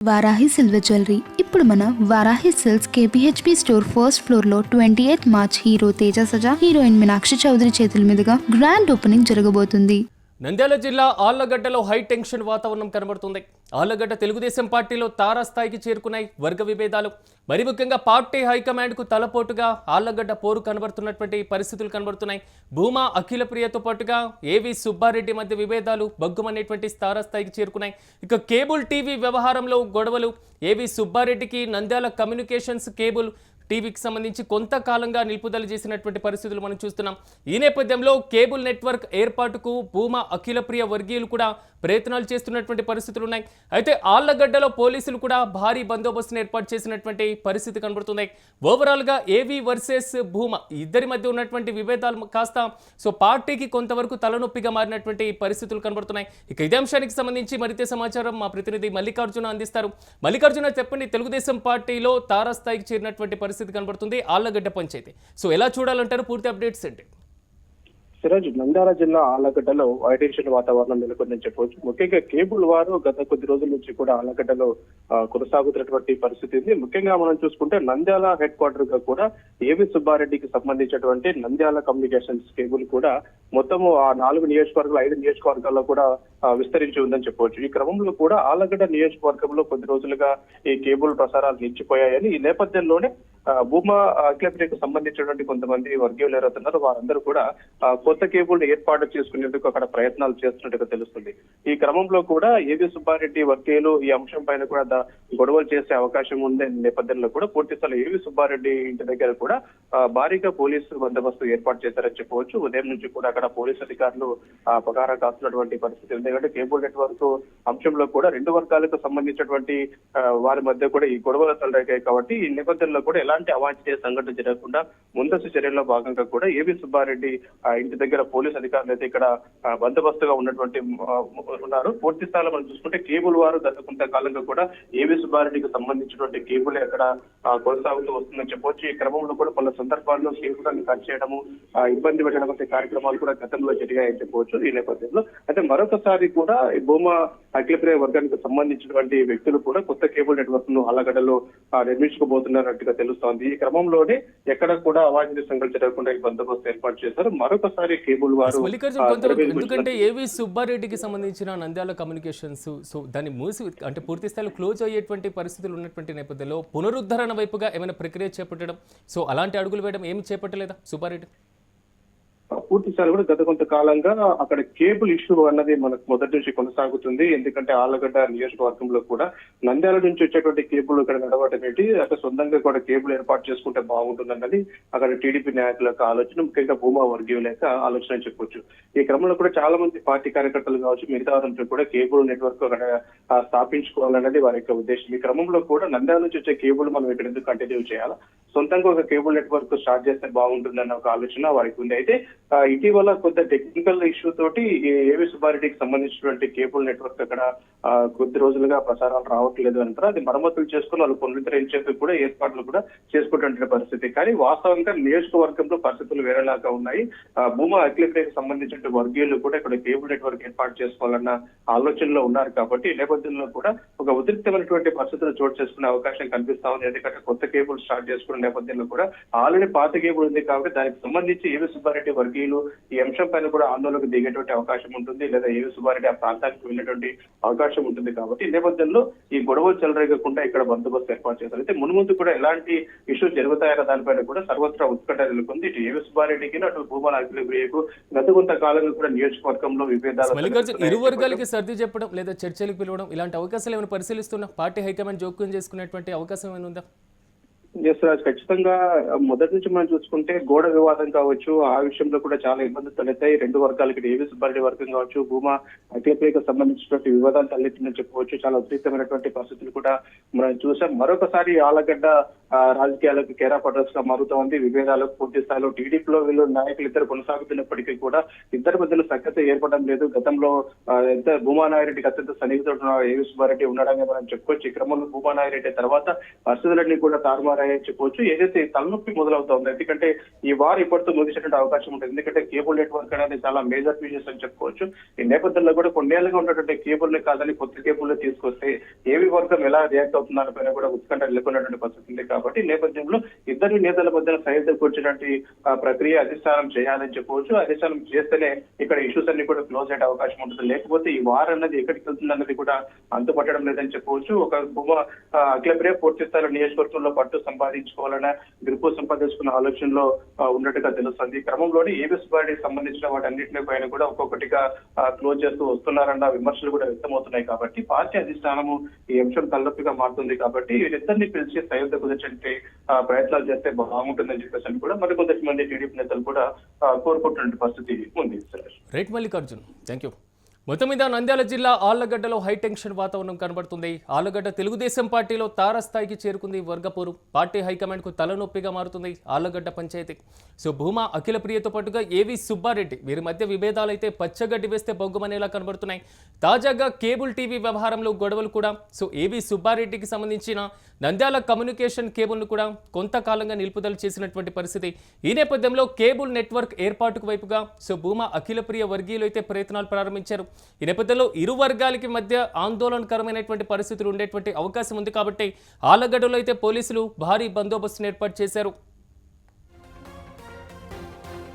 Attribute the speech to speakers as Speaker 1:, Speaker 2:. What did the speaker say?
Speaker 1: Varahi silver jewellery ఇప్పుడు మన Varahi silks KPHB store first floor లో 28 March hero Teja Sajja heroine Meenakshi Chaudhary చేతుల మీదుగా గ్రాండ్ ఓపెనింగ్ జరగబోతుంది.
Speaker 2: నంద్యాల జిల్లా ఆళ్లగడ్డలో హై టెన్షన్ వాతావరణం కనబడుతుంది. ఆళ్లగడ్డ తెలుగుదేశం పార్టీలో తారాస్థాయికి చేరుకున్నాయి వర్గ విభేదాలు. మరి ముఖ్యంగా పార్టీ హైకమాండ్ కు తలపోటుగా ఆళ్లగడ్డ పోరు కనబడుతున్నటువంటి పరిస్థితులు కనబడుతున్నాయి. భూమా అఖిలప్రియతో పాటుగా ఏవి సుబ్బారెడ్డి మధ్య విభేదాలు బగ్గుమనేటువంటి తారాస్థాయికి చేరుకున్నాయి. ఇక కేబుల్ టీవీ వ్యవహారంలో గొడవలు. ఏవి సుబ్బారెడ్డికి నంద్యాల కమ్యూనికేషన్స్ కేబుల్ టీవీకి సంబంధించి కొంతకాలంగా నిలుపుదల చేసినటువంటి పరిస్థితులు మనం చూస్తున్నాం. ఈ నేపథ్యంలో కేబుల్ నెట్వర్క్ ఏర్పాటుకు భూమా అఖిలప్రియ వర్గీయులు కూడా ప్రయత్నాలు చేస్తున్నటువంటి పరిస్థితులు ఉన్నాయి. అయితే ఆళ్లగడ్డలో పోలీసులు కూడా భారీ బందోబస్తును ఏర్పాటు చేసినటువంటి పరిస్థితి కనబడుతుంది. ఓవరాల్గా ఏవి వర్సెస్ భూమా ఇద్దరి మధ్య ఉన్నటువంటి విభేదాలు కాస్త పార్టీకి కొంతవరకు తలనొప్పిగా మారినటువంటి పరిస్థితులు కనబడుతున్నాయి. ఇక ఇదే అంశానికి సంబంధించి మరింత సమాచారం మా ప్రతినిధి మల్లికార్జున అందిస్తారు. మల్లికార్జున, చెప్పండి, తెలుగుదేశం పార్టీలో తారాస్థాయికి చేరినటువంటి పరిస్థితి కనబడుతుంది ఆళ్లగడ్డ పంచాయతీ. ఎలా చూడాలంటారు? పూర్తి అప్డేట్స్ ఏంటి?
Speaker 3: సిరాజ్, నంద్యాల జిల్లా ఆళ్లగడ్డలో హైటెన్షన్ వాతావరణం నెలకొందని చెప్పవచ్చు. ముఖ్యంగా కేబుల్ వారు గత కొద్ది రోజుల నుంచి కూడా ఆళ్లగడ్డలో కొనసాగుతున్నటువంటి పరిస్థితి ఉంది. ముఖ్యంగా మనం చూసుకుంటే నంద్యాల హెడ్ క్వార్టర్ గా కూడా ఏవి సుబ్బారెడ్డికి సంబంధించినటువంటి నంద్యాల కమ్యూనికేషన్స్ కేబుల్ కూడా మొత్తము ఆ 4 నియోజకవర్గాలు 5 నియోజకవర్గాల్లో కూడా విస్తరించి ఉందని చెప్పవచ్చు. ఈ క్రమంలో కూడా ఆళ్లగడ్డ నియోజకవర్గంలో కొద్ది రోజులుగా ఈ కేబుల్ ప్రసారాలు నిలిచిపోయాయని, ఈ నేపథ్యంలోనే భూమా అఖిలప్రియకు సంబంధించినటువంటి కొంతమంది వర్గీయులు ఎవరుతున్నారు వారందరూ కూడా కొత్త కేబుల్ ఏర్పాటు చేసుకునేందుకు అక్కడ ప్రయత్నాలు చేస్తున్నట్టుగా తెలుస్తుంది. ఈ క్రమంలో కూడా ఏవి సుబ్బారెడ్డి వర్గీయులు ఈ అంశం పైన కూడా గొడవలు చేసే అవకాశం ఉండే నేపథ్యంలో కూడా పూర్తి స్థాయిలో ఏవి సుబ్బారెడ్డి ఇంటి దగ్గర కూడా భారీగా పోలీసు బందోబస్తు ఏర్పాటు చేశారని చెప్పవచ్చు. ఉదయం నుంచి కూడా అక్కడ పోలీసు అధికారులు పగారా కాస్తున్నటువంటి పరిస్థితి. ఎందుకంటే కేబుల్ నెట్వర్క్ అంశంలో కూడా 2 వర్గాలకు సంబంధించినటువంటి వారి మధ్య కూడా ఈ గొడవలు తలెత్తాయి కాబట్టి ఈ నేపథ్యంలో కూడా ఎలాంటి అవాంఛనీయ సంఘటన జరగకుండా ముందస్తు చర్యల్లో భాగంగా కూడా ఏవి సుబ్బారెడ్డి ఇంటి దగ్గర పోలీసు అధికారులు అయితే ఇక్కడ బందోబస్తుగా ఉన్నారు. పూర్తి స్థాయిలో మనం చూసుకుంటే కేబుల్ వారు గత కొంతకాలంగా కూడా ఏవి సుబ్బారెడ్డికి సంబంధించినటువంటి కేబుల్ అక్కడ కొనసాగుతూ వస్తుందని చెప్పవచ్చు. ఈ క్రమంలో కూడా పలు సందర్భాల్లో కేబుల్ని కట్ చేయడము, ఇబ్బంది పెట్టడం వంటి కార్యక్రమాలు కూడా గతంలో జరిగాయని చెప్పవచ్చు. ఈ నేపథ్యంలో అయితే మరొకసారి కూడా భూమా అఖిలప్రియ వర్గానికి సంబంధించినటువంటి వ్యక్తులు కూడా కొత్త కేబుల్ నెట్వర్క్ ను ఆళ్లగడ్డలో నిర్మించుకోబోతున్నట్టుగా తెలుస్తోంది. ఈ క్రమంలోనే ఎక్కడ కూడా అవాంఛనీయ సంఘటనలు జరగకుండా ఈ బందోబస్తు ఏర్పాటు చేశారు. మరొకసారి కేబుల్ వారు
Speaker 2: ఎందుకంటే ఏవి సుబ్బారెడ్డికి సంబంధించిన నంద్యాల కమ్యూనికేషన్స్ దాన్ని మూసి అంటే పూర్తి స్థాయిలో క్లోజ్ అయ్యేటువంటి పరిస్థితులు ఉన్నటువంటి నేపథ్యంలో పునరుద్ధరణ వైపుగా ఏమైనా ప్రక్రియ చేపట్టడం, అలాంటి అడుగులు వేయడం ఏమి చేపట్టలేదా సుబ్బారెడ్డి?
Speaker 3: పూర్తి స్థాయి కూడా గత కొంతకాలంగా అక్కడ కేబుల్ ఇష్యూ అన్నది మనకు మొదటి నుంచి కొనసాగుతుంది. ఎందుకంటే ఆళ్లగడ్డ నియోజకవర్గంలో కూడా నంద్యాల నుంచి వచ్చేటువంటి కేబుల్ ఇక్కడ నడవటం ఏంటి, అక్కడ సొంతంగా కూడా కేబుల్ ఏర్పాటు చేసుకుంటే బాగుంటుందన్నది అక్కడ టీడీపీ నాయకుల యొక్క ఆలోచన, ముఖ్యంగా భూమా వర్గీయుల యొక్క ఆలోచన అని చెప్పొచ్చు. ఈ క్రమంలో కూడా చాలా మంది పార్టీ కార్యకర్తలు కావచ్చు, మిగతా నుంచి కూడా కేబుల్ నెట్వర్క్ అక్కడ స్థాపించుకోవాలన్నది వారి యొక్క ఉద్దేశం. ఈ క్రమంలో కూడా నంద్యాల నుంచి వచ్చే కేబుల్ మనం ఇక్కడ ఎందుకు కంటిన్యూ చేయాలా, సొంతంగా ఒక కేబుల్ నెట్వర్క్ స్టార్ట్ చేస్తే బాగుంటుందన్న ఒక ఆలోచన వారికి ఉంది. అయితే ఇటీవల కొంత టెక్నికల్ ఇష్యూ తోటి ఏవి సుబ్బారెడ్డికి సంబంధించినటువంటి కేబుల్ నెట్వర్క్ అక్కడ కొద్ది రోజులుగా ప్రసారాలు రావట్లేదు అంటారు. అది మరమ్మతులు చేసుకుని వాళ్ళు పునరుద్ధరించేందుకు కూడా ఏర్పాట్లు కూడా చేసుకుంటున్న పరిస్థితి. కానీ వాస్తవంగా నియోజకవర్గంలో పరిస్థితులు వేరేలాగా ఉన్నాయి. భూమా అఖిలప్రియకు సంబంధించిన వర్గీయులు కూడా ఇక్కడ కేబుల్ నెట్వర్క్ ఏర్పాటు చేసుకోవాలన్న ఆలోచనలో ఉన్నారు. కాబట్టి ఈ నేపథ్యంలో కూడా ఒక ఉద్రిక్తమైనటువంటి పరిస్థితులు చోటు చేసుకునే అవకాశం కనిపిస్తా ఉంది. ఎందుకంటే కొత్త కేబుల్ స్టార్ట్ చేసుకున్న నేపథ్యంలో కూడా ఆల్రెడీ పాత కేబుల్ ఉంది కాబట్టి దానికి సంబంధించి ఏవి సుబ్బారెడ్డి వర్గీయులు ఈ అంశం పైన కూడా ఆందోళనకు దిగేటువంటి అవకాశం ఉంటుంది, లేదా ఏవి సుబ్బారెడ్డి ఆ ప్రాంతానికి వెళ్ళేటువంటి అవకాశం ఉంటుంది. కాబట్టి ఈ నేపథ్యంలో ఈ గొడవలు చెలరేగకుండా ఇక్కడ బందోబస్తు ఏర్పాటు చేశారు. అయితే మున్ముందు కూడా ఎలాంటి ఇష్యూస్ జరుగుతాయన్న దానిపైన కూడా సర్వత్రా ఉత్కంఠ నెలకొంది. ఇటు ఏవి సుబ్బారెడ్డికి అటు భూమా అఖిలప్రియకు గత కొంతకాలంగా కూడా నియోజకవర్గంలో విభేదాలు
Speaker 2: ఇరు వర్గాలకి సర్ది చెప్పడం లేదా చర్చలకు పిలవడం ఇలాంటి అవకాశాలు ఏమైనా పరిశీలిస్తున్నా పార్టీ హైకమాండ్ జోక్యం చేసుకునేటువంటి అవకాశం ఏమైనా ఉందా?
Speaker 3: ఖచ్చితంగా మొదటి నుంచి మనం చూసుకుంటే గోడ వివాదం కావచ్చు, ఆ విషయంలో కూడా చాలా ఇబ్బందులు తలెత్తాయి. 2 వర్గాలకి ఏవి సుబ్బారెడ్డి వర్గం కావచ్చు, భూమా అఖిలప్రియకు సంబంధించినటువంటి వివాదాలు తలెత్తిందని చెప్పవచ్చు. చాలా ఉద్రిక్తమైనటువంటి పరిస్థితులు కూడా మనం చూసాం. మరొకసారి ఆళ్లగడ్డ రాజకీయాలకు కేరా పడ్రస్ గా మారుతూ ఉంది. విభేదాలకు పూర్తి స్థాయిలో టీడీపీలో వీళ్ళు నాయకులు ఇద్దరు కొనసాగుతున్నప్పటికీ కూడా ఇద్దరి మధ్యలో సఖ్యత ఏర్పడడం లేదు. గతంలో భూమా నాగిరెడ్డికి అత్యంత సన్నిహితుడు ఏవి సుబ్బారెడ్డి ఉండడమే మనం చెప్పుకోవచ్చు. ఈ క్రమంలో భూమా నాగిరెడ్డి తర్వాత పరిస్థితులన్నీ కూడా తారుమారు మారాయని చెప్పవచ్చు. ఏదైతే తలనొప్పి మొదలవుతోంది, ఎందుకంటే ఈ వార్ ఇప్పటితో ముగిసేటువంటి అవకాశం ఉంటుంది. ఎందుకంటే కేబుల్ నెట్వర్క్ అనేది చాలా మేజర్ బిజినెస్ అని చెప్పుకోవచ్చు. ఈ నేపథ్యంలో కూడా కొన్నేళ్లుగా ఉన్నటువంటి కేబుల్ ని కాదని కొత్త కేబుల్ తీసుకొస్తే ఏవి వర్గం ఎలా రియాక్ట్ అవుతుందన్న పైన కూడా ఉత్కంఠ నెలకొన్నటువంటి పరిస్థితి ఉంది. కాబట్టి ఈ నేపథ్యంలో ఇద్దరు నేతల మధ్య సైతం కూర్చున్నటువంటి ప్రక్రియ అధిష్టానం చేయాలని చెప్పవచ్చు. అధిష్టానం చేస్తేనే ఇక్కడ ఇష్యూస్ అన్ని కూడా క్లోజ్ అయ్యే అవకాశం ఉంటుంది. లేకపోతే ఈ వార్ అన్నది ఎక్కడికి వెళ్తుంది అన్నది కూడా అంతుపట్టడం లేదని చెప్పవచ్చు. ఒక అఖిలప్రియ పూర్తి స్థాయిలో నియోజకవర్గంలో పట్టు సంపాదించుకోవాలనే గ్రిప్ సంపాదించుకున్న ఆలోచనలో ఉన్నట్టుగా తెలుస్తుంది. ఈ క్రమంలోనే ఏబీ సుబ్బారెడ్డికి సంబంధించిన వాటన్నింటినీ పైన కూడా ఒక్కొక్కటిగా క్లోజ్ చేస్తూ వస్తున్నారన్న విమర్శలు కూడా వ్యక్తమవుతున్నాయి. కాబట్టి పార్టీ అధిష్టానము ఈ అంశం తలనొప్పిగా మారుతుంది. కాబట్టి వీరిద్దరిని పిలిచి సయోధ్య కుదిర్చే ప్రయత్నాలు చేస్తే బాగుంటుందని చెప్పేసి కూడా మరికొంతమంది టీడీపీ నేతలు కూడా కోరుకుంటున్న పరిస్థితి ఉంది.
Speaker 2: Right Mallikarjun, thank you. మొత్తం మీద నంద్యాల జిల్లా ఆళ్లగడ్డలో హైటెన్షన్ వాతావరణం కనబడుతుంది. ఆళ్లగడ్డ తెలుగుదేశం పార్టీలో తారస్థాయికి చేరుకుంది వర్గపోరు. పార్టీ హైకమాండ్కు తలనొప్పిగా మారుతుంది ఆళ్లగడ్డ పంచాయతీ. సో భూమా అఖిలప్రియతో పాటుగా ఏవి సుబ్బారెడ్డి వీరి మధ్య విభేదాలు అయితే పచ్చగడ్డి వేస్తే బొగ్గుమనేలా కనబడుతున్నాయి. తాజాగా కేబుల్ టీవీ వ్యవహారంలో గొడవలు కూడా. సో ఏవి సుబ్బారెడ్డికి సంబంధించిన నంద్యాల కమ్యూనికేషన్ కేబుల్ను కూడా కొంతకాలంగా నిలుపుదల చేసినటువంటి పరిస్థితి. ఈ నేపథ్యంలో కేబుల్ నెట్వర్క్ ఏర్పాటుకు వైపుగా సో భూమా అఖిలప్రియ వర్గీయులు అయితే ప్రయత్నాలు ప్రారంభించారు. ఈ నేపథ్యంలో ఇరు వర్గాలకి మధ్య ఆందోళనకరమైనటువంటి పరిస్థితులు ఉండేటువంటి అవకాశం ఉంది. కాబట్టి ఆళ్లగడ్డలో అయితే పోలీసులు భారీ బందోబస్తును ఏర్పాటు చేశారు.